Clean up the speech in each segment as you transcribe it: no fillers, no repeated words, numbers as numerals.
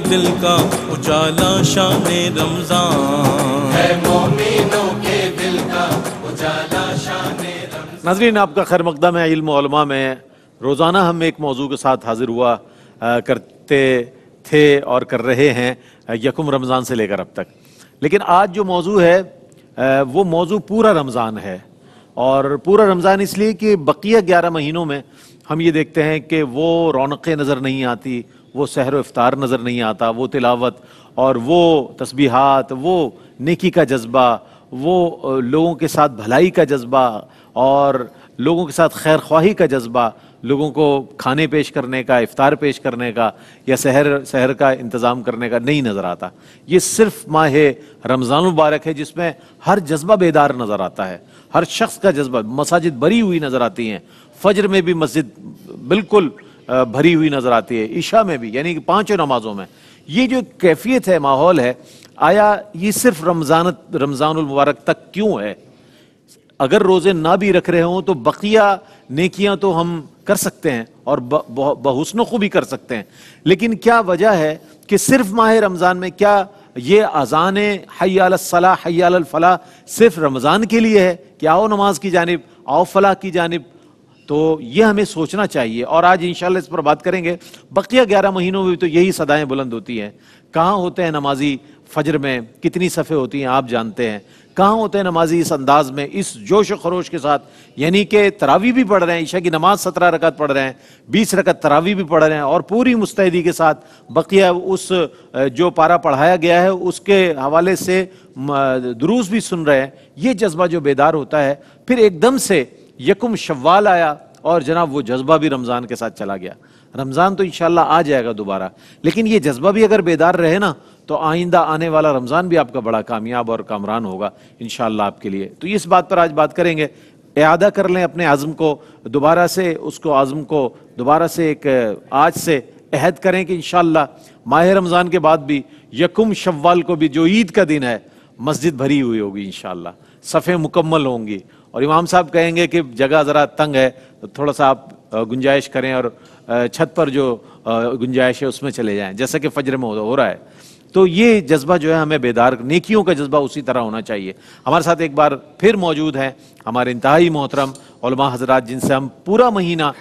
دل کا اجالا شان رمضان ہے، مومنوں کے دل کا اجالا شان رمضان۔ ناظرین، آپ کا خیر مقدم ہے علم و علماء میں۔ روزانہ ہم ایک موضوع کے ساتھ حاضر ہوا کرتے تھے اور کر رہے ہیں یکم رمضان سے لے کر اب تک، لیکن آج جو موضوع ہے وہ موضوع پورا رمضان ہے، اور پورا رمضان اس لیے کہ بقیہ 11 مہینوں میں ہم یہ دیکھتے ہیں کہ وہ رونقیں نظر نہیں آتی، وہ سحر و افطار نظر نہیں آتا، وہ تلاوت اور وہ تسبیحات، وہ نیکی کا جذبہ، وہ لوگوں کے ساتھ بھلائی کا جذبہ اور لوگوں کے ساتھ خیر خواہی کا جذبہ، لوگوں کو کھانے پیش کرنے کا، افطار پیش کرنے کا یا سحر کا انتظام کرنے کا نہیں نظر آتا۔ یہ صرف ماہ رمضان المبارک ہے جس میں ہر جذبہ بیدار نظر آتا ہے، ہر شخص کا جذبہ، مساجد بھری ہوئی نظر آتی ہیں، فجر میں بھی مسجد بالکل بھری ہوئی نظر آتی ہے، عشاء میں بھی، یعنی کہ 5 نمازوں میں۔ یہ جو کیفیت ہے، ماحول ہے، آیا یہ صرف رمضان المبارک تک کیوں ہے؟ اگر روزے نہ بھی رکھ رہے ہوں تو بقیہ نیکیاں تو ہم کر سکتے ہیں اور بحسن و خوبی کر سکتے ہیں، لیکن کیا وجہ ہے کہ صرف ماہ رمضان میں کیا یہ اذان حی علی الصلاح حی علی الفلاح صرف رمضان کے لیے ہے کہ آؤ نماز کی جانب، آؤ فلاح کی جانب؟ تو یہ ہمیں سوچنا چاہیے، اور آج انشاءاللہ اس پر بات کریں گے۔ بقیہ 11 مہینوں میں بھی تو یہی صدائیں بلند ہوتی ہیں۔ کہاں ہوتے ہیں نمازی فجر میں؟ کتنی صفیں ہوتی ہیں آپ جانتے ہیں۔ کہاں ہوتے ہیں نمازی اس انداز میں، اس جوش و خروش کے ساتھ، یعنی کہ تراویح بھی پڑھ رہے ہیں، عشاء کی نماز 17 رکعت پڑھ رہے ہیں، 20 رکعت تراویح بھی پڑھ رہے ہیں، اور پوری مستعدی کے ساتھ بقیہ اس جو پارہ پڑھایا گیا ہے اس کے حوالے سے دروس بھی سن رہے ہیں۔ یہ جذبہ جو بیدار ہوتا ہے، پھر ایک دم سے یکم شوال آیا اور جناب وہ جذبہ بھی رمضان کے ساتھ چلا گیا۔ رمضان تو انشاءاللہ آ جائے گا دوبارہ، لیکن یہ جذبہ بھی اگر بیدار رہے نا تو آئندہ آنے والا رمضان بھی آپ کا بڑا کامیاب اور کامران ہوگا انشاءاللہ آپ کے لیے۔ تو اس بات پر آج بات کریں گے، اعادہ کر لیں اپنے عزم کو، دوبارہ سے اس کو عزم کو دوبارہ سے ایک آج سے عہد کریں کہ انشاءاللہ ماہ رمضان کے بعد بھی یکم شوال کو بھی جو عید کا دن ہے مسجد بھری ہوئی ہوگی انشاءاللہ، صفیں مکمل ہوں گی، اور امام صاحب کہیں گے کہ جگہ ذرا تنگ ہے تو تھوڑا سا آپ گنجائش کریں اور چھت پر جو گنجائش ہے اس میں چلے جائیں، جیسا کہ فجر میں ہو رہا ہے۔ تو یہ جذبہ جو ہے ہمیں بیدار، نیکیوں کا جذبہ اسی طرح ہونا چاہیے۔ ہمارے ساتھ ایک بار پھر موجود ہیں ہمارے انتہائی محترم علماء حضرات، جن سے ہم پورا مہینہ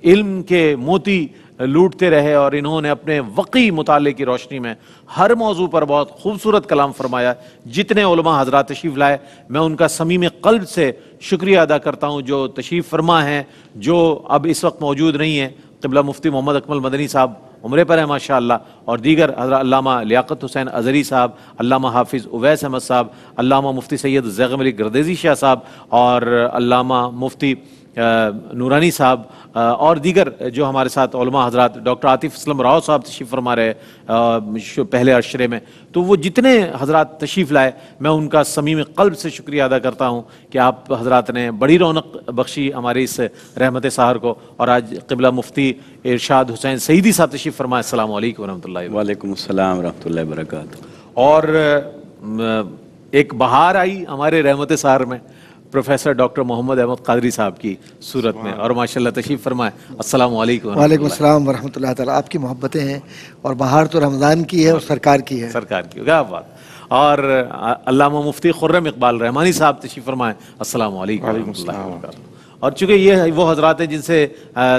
علم کے موتی لوٹتے رہے، اور انہوں نے اپنے وقی مطالعے کی روشنی میں ہر موضوع پر بہت خوبصورت کلام فرمایا۔ جتنے علماء حضرات تشریف لائے میں ان کا صمیم قلب سے شکریہ ادا کرتا ہوں، جو تشریف فرما ہیں، جو اب اس وقت موجود نہیں ہیں۔ قبلہ مفتی محمد اکمل مدنی صاحب عمرے پر ہیں ماشاءاللہ، اور دیگر حضرات علامہ لیاقت حسین ازہری صاحب، علامہ حافظ اویس احمد صاحب، علامہ مفتی سید زیغم علی گردیزی شاہ صاحب، اور علامہ مفتی نورانی صاحب، اور دیگر جو ہمارے ساتھ علماء حضرات، ڈاکٹر عاطف اسلم راؤ صاحب تشریف فرما رہے پہلے عشرے میں۔ تو وہ جتنے حضرات تشریف لائے میں ان کا صمیم قلب سے شکریہ ادا کرتا ہوں کہ آپ حضرات نے بڑی رونق بخشی ہمارے اس رحمت سحر کو۔ اور آج قبلہ مفتی ارشاد حسین سعیدی صاحب تشریف فرمائے۔ السلام علیکم ورحمۃ اللہ وبرکاتہ۔ وعلیکم السلام ورحمۃ اللہ وبرکاتہ۔ اور ایک بہار آئی ہمارے رحمت سحر میں پروفیسر ڈاکٹر محمد احمد قادری صاحب کی صورت میں، اور ماشاءاللہ تشریف فرمائے۔ السلام علیکم۔ وعلیکم السلام ورحمۃ اللہ تعالیٰ۔ آپ کی محبتیں ہیں، اور بہار تو رمضان کی ہے اور سرکار کی ہے، سرکار کی، کیا بات۔ اور علامہ مفتی خرم اقبال رحمانی صاحب تشریف فرمائے۔ السلام علیکم ورحمۃ اللہ وبرکاتہ۔ اور چونکہ یہ وہ حضرات ہیں جن سے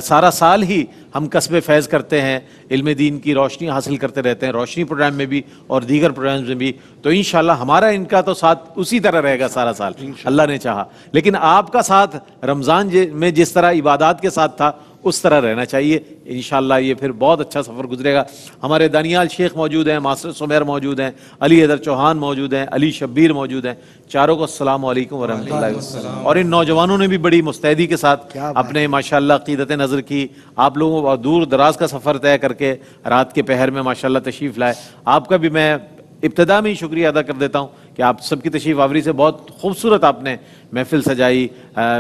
سارا سال ہی ہم کسب فیض کرتے ہیں، علم دین کی روشنی حاصل کرتے رہتے ہیں، روشنی پروگرام میں بھی اور دیگر پروگرامز میں بھی، تو انشاءاللہ ہمارا ان کا تو ساتھ اسی طرح رہے گا سارا سال اللہ نے چاہا، لیکن آپ کا ساتھ رمضان میں جس طرح عبادات کے ساتھ تھا اس طرح رہنا چاہیے انشاءاللہ۔ یہ پھر بہت اچھا سفر گزرے گا۔ ہمارے دانیال شیخ موجود ہیں، ماسٹر سمیر موجود ہیں، علی حیدر چوہان موجود ہیں، علی شبیر موجود ہیں، چاروں کو السلام علیکم ورحمۃ اللہ وبرکاتہ۔ اور ان نوجوانوں نے بھی بڑی مستعدی کے ساتھ اپنے ماشاءاللہ عقیدت نظر کی، آپ لوگوں کو دور دراز کا سفر طے کر کے رات کے پہر میں ماشاءاللہ تشریف لائے۔ آپ کا بھی میں ابتدا میں ہی شکریہ ادا کر دیتا ہوں کہ آپ سب کی تشریف آوری سے بہت خوبصورت آپ نے محفل سجائی،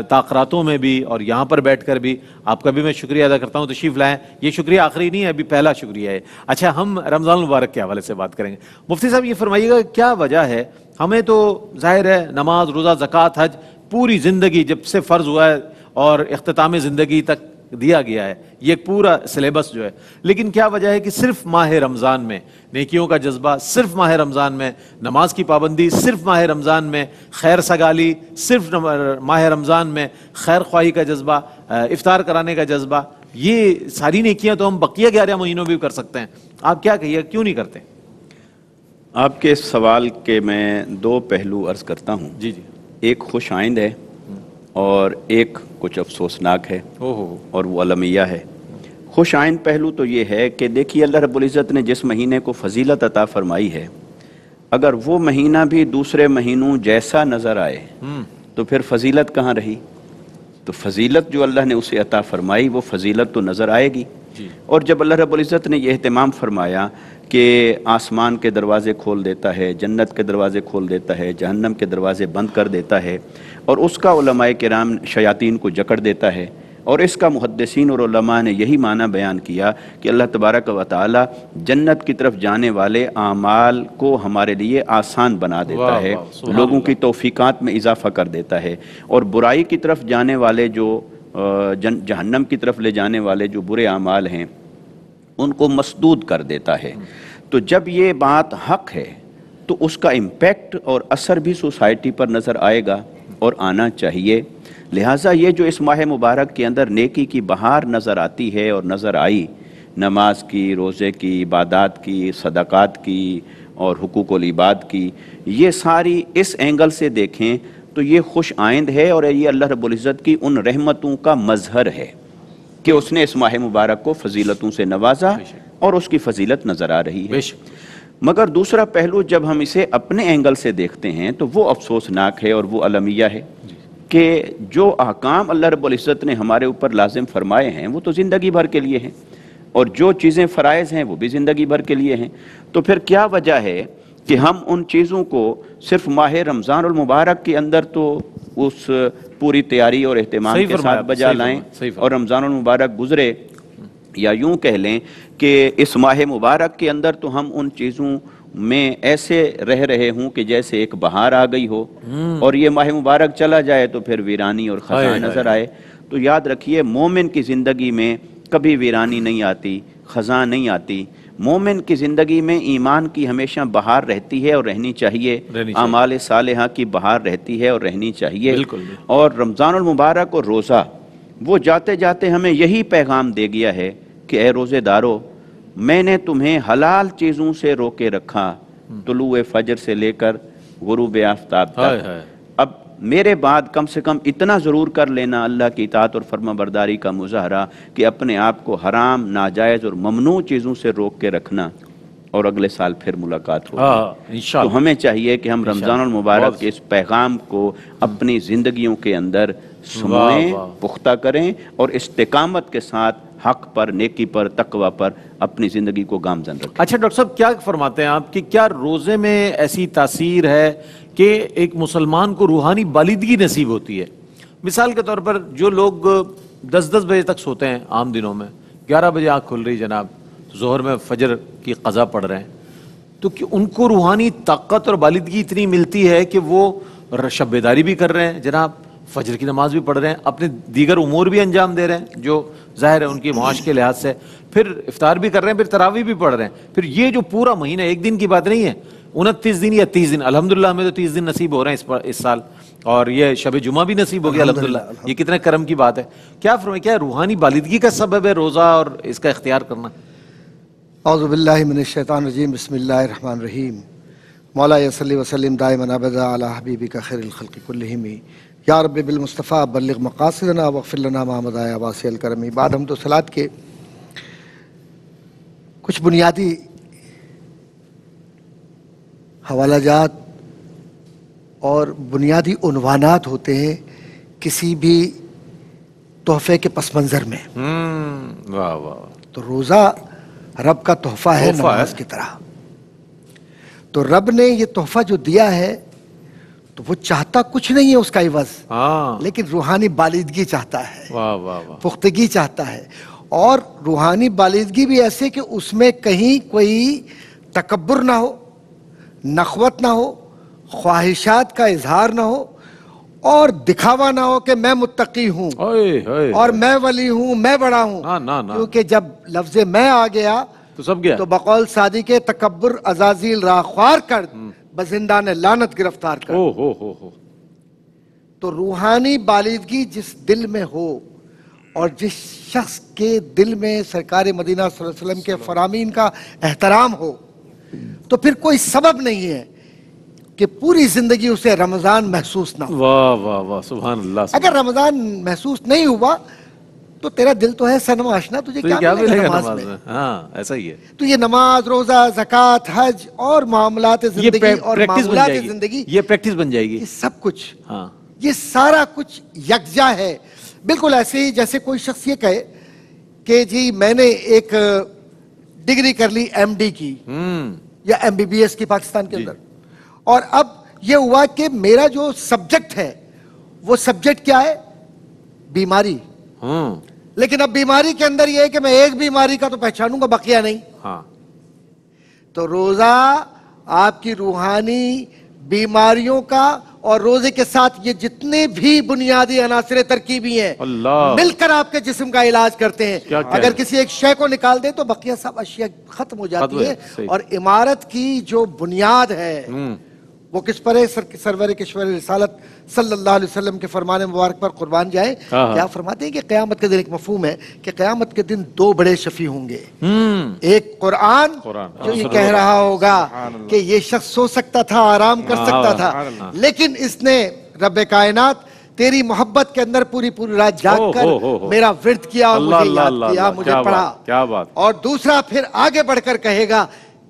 تاخراتوں میں بھی اور یہاں پر بیٹھ کر بھی آپ کا بھی میں شکریہ ادا کرتا ہوں، تشریف لائیں۔ یہ شکریہ آخری نہیں ہے، ابھی پہلا شکریہ ہے۔ اچھا، ہم رمضان المبارک کے حوالے سے بات کریں گے۔ مفتی صاحب یہ فرمائیے گا کیا وجہ ہے، ہمیں تو ظاہر ہے نماز روزہ زکوٰۃ حج پوری زندگی جب سے فرض ہوا ہے اور اختتام زندگی تک دیا گیا ہے، یہ ایک پورا سلیبس جو ہے، لیکن کیا وجہ ہے کہ صرف ماہ رمضان میں نیکیوں کا جذبہ، صرف ماہ رمضان میں نماز کی پابندی، صرف ماہ رمضان میں خیر سگالی، صرف ماہ رمضان میں خیر خواہی کا جذبہ، افطار کرانے کا جذبہ، یہ ساری نیکیاں تو ہم بقیہ 11 مہینوں بھی کر سکتے ہیں، آپ کیا کہیے کیوں نہیں کرتے؟ آپ کے اس سوال کے میں 2 پہلو عرض کرتا ہوں. جی جی. ایک خوش آئند ہے اور ایک کچھ افسوسناک ہے، اور وہ المیہ ہے. خوش آئند پہلو تو یہ ہے کہ دیکھیے اللہ رب العزت نے جس مہینے کو فضیلت عطا فرمائی ہے، اگر وہ مہینہ بھی دوسرے مہینوں جیسا نظر آئے تو پھر فضیلت کہاں رہی؟ تو فضیلت جو اللہ نے اسے عطا فرمائی وہ فضیلت تو نظر آئے گی. اور جب اللہ رب العزت نے یہ اہتمام فرمایا کہ آسمان کے دروازے کھول دیتا ہے، جنت کے دروازے کھول دیتا ہے، جہنم کے دروازے بند کر دیتا ہے، اور اس کا علماء کرام شیاطین کو جکڑ دیتا ہے، اور اس کا محدثین اور علماء نے یہی معنی بیان کیا کہ اللہ تبارک و تعالی جنت کی طرف جانے والے اعمال کو ہمارے لیے آسان بنا دیتا ہے، لوگوں کی توفیقات میں اضافہ کر دیتا ہے، اور برائی کی طرف جانے والے جو جہنم کی طرف لے جانے والے جو برے اعمال ہیں ان کو مسدود کر دیتا ہے. تو جب یہ بات حق ہے تو اس کا امپیکٹ اور اثر بھی سوسائٹی پر نظر آئے گا اور آنا چاہیے. لہٰذا یہ جو اس ماہ مبارک کے اندر نیکی کی بہار نظر آتی ہے اور نظر آئی، نماز کی، روزے کی، عبادات کی، صدقات کی اور حقوق العباد کی، یہ ساری اس اینگل سے دیکھیں تو یہ خوش آئند ہے، اور یہ اللہ رب العزت کی ان رحمتوں کا مظہر ہے کہ اس نے اس ماہ مبارک کو فضیلتوں سے نوازا اور اس کی فضیلت نظر آ رہی ہے. مگر دوسرا پہلو جب ہم اسے اپنے اینگل سے دیکھتے ہیں تو وہ افسوسناک ہے اور وہ المیہ ہے کہ جو احکام اللہ رب العزت نے ہمارے اوپر لازم فرمائے ہیں وہ تو زندگی بھر کے لیے ہیں، اور جو چیزیں فرائض ہیں وہ بھی زندگی بھر کے لیے ہیں. تو پھر کیا وجہ ہے کہ ہم ان چیزوں کو صرف ماہ رمضان المبارک کے اندر تو اس پوری تیاری اور اہتمام کے ساتھ بجا لائیں اور رمضان المبارک گزرے، یا یوں کہہ لیں کہ اس ماہ مبارک کے اندر تو ہم ان چیزوں میں ایسے رہ رہے ہوں کہ جیسے ایک بہار آ گئی ہو، اور یہ ماہ مبارک چلا جائے تو پھر ویرانی اور خزاں نظر آئے. تو یاد رکھیے مومن کی زندگی میں کبھی ویرانی نہیں آتی، خزاں نہیں آتی. مومن کی زندگی میں ایمان کی ہمیشہ بہار رہتی ہے اور رہنی چاہیے، اعمال صالحہ کی بہار رہتی ہے اور رہنی چاہیے. اور رمضان المبارک اور روزہ وہ جاتے جاتے ہمیں یہی پیغام دے گیا ہے کہ اے روزے دارو، میں نے تمہیں حلال چیزوں سے روکے رکھا، طلوع فجر سے لے کر غروب آفتاب تک. اب میرے بعد کم سے کم اتنا ضرور کر لینا اللہ کی اطاعت اور فرما برداری کا مظاہرہ کہ اپنے آپ کو حرام، ناجائز اور ممنوع چیزوں سے روک کے رکھنا، اور اگلے سال پھر ملاقات ہوگی. تو ہمیں چاہیے کہ ہم رمضان المبارک کے اس پیغام کو اپنی زندگیوں کے اندر سموئیں، پختہ کریں، اور استقامت کے ساتھ حق پر، نیکی پر، تقوی پر اپنی زندگی کو گامزن رکھیں. اچھا ڈاکٹر صاحب کیا فرماتے ہیں آپ کہ کیا روزے میں ایسی تاثیر ہے کہ ایک مسلمان کو روحانی بالادگی نصیب ہوتی ہے؟ مثال کے طور پر جو لوگ 10 بجے تک سوتے ہیں عام دنوں میں، 11 بجے آنکھ کھل رہی جناب، ظہر میں فجر کی قضا پڑھ رہے ہیں، تو کہ ان کو روحانی طاقت اور بالادگی اتنی ملتی ہے کہ وہ شب بیداری بھی کر رہے ہیں جناب، فجر کی نماز بھی پڑھ رہے ہیں، اپنے دیگر امور بھی انجام دے رہے ہیں جو ظاہر ہے ان کی معاش کے لحاظ سے، پھر افطار بھی کر رہے ہیں، پھر تراویح بھی پڑھ رہے ہیں. پھر یہ جو پورا مہینہ ایک دن کی بات نہیں ہے، 29 دن یا 30 دن، الحمدللہ ہمیں تو 30 دن نصیب ہو رہے ہیں اس سال، اور یہ شب جمعہ بھی نصیب ہو گیا الحمدللہ. یہ کتنے کرم کی بات ہے. کیا فرمائیں، کیا روحانی بالادگی کا سبب ہے روزہ اور اس کا اختیار کرنا؟ اعوذ باللہ من الشیطان الرجیم، بسم اللہ الرحمن الرحیم. مولا صلی وسلم دائما ابدا علی حبیبک خیر الخلق کلہم، یا رب بالمصطفیٰ بلغ مقاصدنا واغفر لنا ما مضى یا واسع الکرم. بعد حمد و صلوات کے کچھ بنیادی حوالہ جات اور بنیادی عنوانات ہوتے ہیں کسی بھی تحفے کے پس منظر میں. واہ واہ. تو روزہ رب کا تحفہ ہے نماز کی طرح. تو رب نے یہ تحفہ جو دیا ہے تو وہ چاہتا کچھ نہیں ہے اس کا عوض، لیکن روحانی بالادگی چاہتا ہے، پختگی چاہتا ہے. اور روحانی بالادگی بھی ایسے کہ اس میں کہیں کوئی تکبر نہ ہو، نخوت نہ ہو، خواہشات کا اظہار نہ ہو، اور دکھاوا نہ ہو کہ میں متقی ہوں اور میں ولی ہوں، میں بڑا ہوں، کیونکہ جب لفظ میں آ گیا تو سب گیا، تو بقول سعدی کے تکبر عزازیل راخوار کر، بزندان لعنت گرفتار کر۔ تو روحانی بالغی جس دل میں ہو اور جس شخص کے دل میں سرکار مدینہ صلی اللہ علیہ وسلم کے فرامین کا احترام ہو، تو پھر کوئی سبب نہیں ہے کہ پوری زندگی اسے رمضان محسوس نہ ہو۔ واہ واہ واہ، سبحان اللہ۔ اگر رمضان محسوس نہیں ہوا تو تیرا دل تو ہے صنم آشنا، تجھے کیا ملے گا نماز میں؟ ہاں ایسا ہی ہے۔ تو یہ نماز، روزہ، زکوٰۃ، حج اور معاملات زندگی اور معاملات زندگی، یہ پریکٹس بن جائے گی، یہ سب کچھ، ہاں یہ سارا کچھ یکجا ہے۔ بالکل ایسے ہی جیسے کوئی شخص یہ کہے کہ جی میں نے ایک ڈگری کر لی ایم ڈی کی یا ایم بی بی ایس کی پاکستان کے اندر، اور اب یہ ہوا کہ میرا جو سبجیکٹ ہے وہ سبجیکٹ کیا ہے؟ بیماری۔ لیکن اب بیماری کے اندر یہ ہے کہ میں ایک بیماری کا تو پہچانوں گا، بقیہ نہیں۔ تو روزہ آپ کی روحانی بیماریوں کا، اور روزے کے ساتھ یہ جتنے بھی بنیادی عناصر ترکیبی ہیں مل کر آپ کے جسم کا علاج کرتے ہیں۔ اگر کسی ایک شے کو نکال دیں تو بقیہ سب اشیاء ختم ہو جاتی ہیں۔ اور عمارت کی جو بنیاد ہے وہ کس پر ہے؟ سرور کشور رسالت صلی اللہ علیہ وسلم کے فرمان مبارک پر قربان جائیں۔ کیا فرماتے ہیں کہ قیامت کے دن ایک مفہوم ہے کہ قیامت کے دن دو بڑے شفیع ہوں گے، ایک قرآن جو یہ کہہ رہا ہوگا کہ یہ شخص سو سکتا تھا، آرام کر سکتا تھا، لیکن اس نے رب کائنات تیری محبت کے اندر پوری رات جاگ کر میرا ورد کیا اور مجھے یاد کیا، مجھے پڑھا۔ اور دوسرا پھر آگے بڑھ کر کہے گا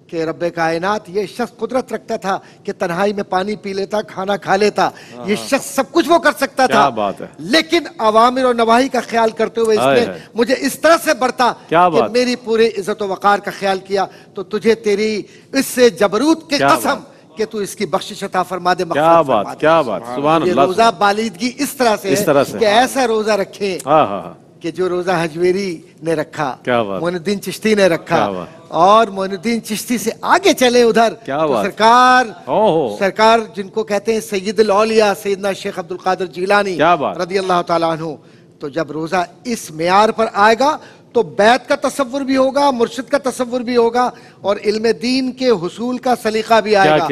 کہ رب کائنات یہ شخص قدرت رکھتا تھا کہ تنہائی میں پانی پی لیتا، کھانا کھا لیتا، یہ شخص سب کچھ وہ کر سکتا تھا، لیکن عوامر اور نواہی کا خیال کرتے ہوئے اس نے مجھے اس طرح سے برتا کہ میری پورے عزت و وقار کا خیال کیا۔ تو تجھے تیری اس سے جبروت کی قسم کہ تو اس کی بخشش عطا فرما دے، مغفرت فرما دے۔ کیا بات، سبحان اللہ۔ یہ روزہ بالیدگی اس طرح سے ہے کہ ایسا روزہ رکھے کہ جو روزہ حجویری نے رکھا، معین الدین چشتی نے رکھا، اور معین الدین چشتی سے آگے چلے ادھر تو سرکار جن کو کہتے ہیں سید الاولیاء سیدنا شیخ عبد القادر جیلانی رضی اللہ تعالیٰ عنہ، تو جب روزہ اس معیار پر آئے گا تو بیعت کا تصور بھی ہوگا، مرشد کا تصور بھی ہوگا، اور علم دین کے حصول کا سلیقہ بھی آئے گا۔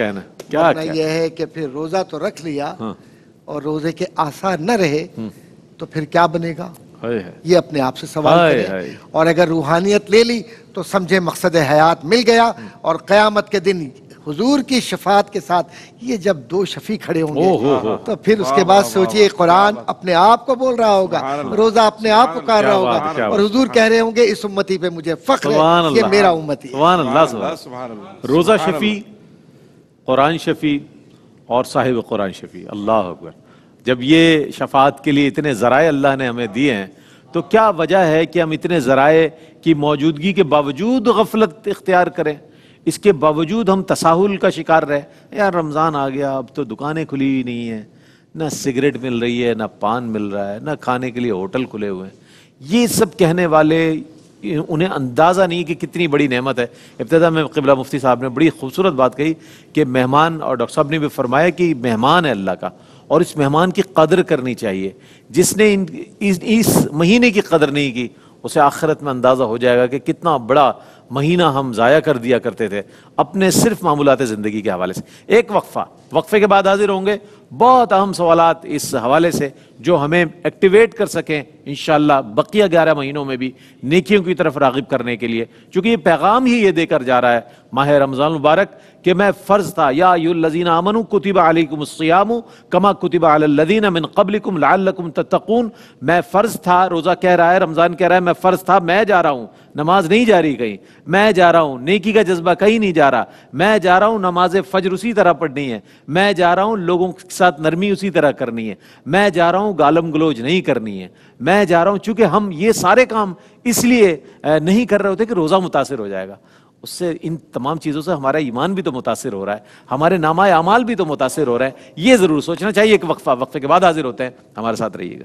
ورنہ یہ ہے کہ پھر روزہ تو رکھ لیا اور روزے کے آثار نہ رہے تو پھر کیا بنے گا؟ یہ اپنے آپ سے سوال کریں۔ اور اگر روحانیت لے لی تو سمجھے مقصد حیات مل گیا، اور قیامت کے دن حضور کی شفاعت کے ساتھ یہ جب دو شفیع کھڑے ہوں گے تو پھر اس کے بعد سوچئے قرآن اپنے آپ کو بول رہا ہوگا، روزہ اپنے آپ پکار رہا ہوگا، اور حضور کہہ رہے ہوں گے اس امتی پہ مجھے فخر ہے، یہ میرا امتی ہے۔ سبحان اللہ۔ روزہ شفیع، قرآن شفیع اور صاحب قرآن شفیع، اللہ اکبر۔ جب یہ شفاعت کے لیے اتنے ذرائع اللہ نے ہمیں دیے ہیں تو کیا وجہ ہے کہ ہم اتنے ذرائع کی موجودگی کے باوجود غفلت اختیار کریں، اس کے باوجود ہم تساہل کا شکار رہے؟ یار رمضان آ گیا، اب تو دکانیں کھلی ہوئی نہیں ہیں، نہ سگریٹ مل رہی ہے، نہ پان مل رہا ہے، نہ کھانے کے لیے ہوٹل کھلے ہوئے ہیں۔ یہ سب کہنے والے انہیں اندازہ نہیں کہ کتنی بڑی نعمت ہے۔ ابتدا میں قبلہ مفتی صاحب نے بڑی خوبصورت بات کہی کہ مہمان، اور ڈاکٹر صاحب نے بھی فرمایا کہ مہمان ہے اللہ کا، اور اس مہمان کی قدر کرنی چاہیے۔ جس نے اس مہینے کی قدر نہیں کی اسے آخرت میں اندازہ ہو جائے گا کہ کتنا بڑا مہینہ ہم ضائع کر دیا کرتے تھے اپنے صرف معمولات زندگی کے حوالے سے۔ ایک وقفے کے بعد حاضر ہوں گے، بہت اہم سوالات اس حوالے سے جو ہمیں ایکٹیویٹ کر سکیں انشاءاللہ بقیہ 11 مہینوں میں بھی نیکیوں کی طرف راغب کرنے کے لیے، چونکہ یہ پیغام ہی یہ دے کر جا رہا ہے ماہ رمضان المبارک کہ میں فرض تھا، یا ایھا الذین آمنوا کتب علیکم الصیام کما کتب علی الذین من قبلکم لعلکم تتقون۔ میں فرض تھا، روزہ کہہ رہا ہے، رمضان کہہ رہا ہے میں فرض تھا، میں جا رہا ہوں، نماز نہیں جا رہی کہیں، میں جا رہا ہوں، نیکی کا جذبہ کہیں نہیں جا رہا، میں جا رہا ہوں نماز فجر اسی طرح پڑھنی ہے، میں جا رہا ہوں لوگوں کے ساتھ نرمی اسی طرح کرنی ہے، میں جا رہا ہوں گالم گلوچ نہیں کرنی ہے، میں جا رہا ہوں۔ چونکہ ہم یہ سارے کام اس لیے نہیں کر رہے ہوتے کہ روزہ متاثر ہو جائے گا، اس سے ان تمام چیزوں سے ہمارا ایمان بھی تو متاثر ہو رہا ہے، ہمارے نامہ اعمال بھی تو متاثر ہو رہا ہے۔ یہ ضرور سوچنا چاہیے۔ ایک وقفے کے بعد حاضر ہوتے ہیں، ہمارے ساتھ رہیے گا۔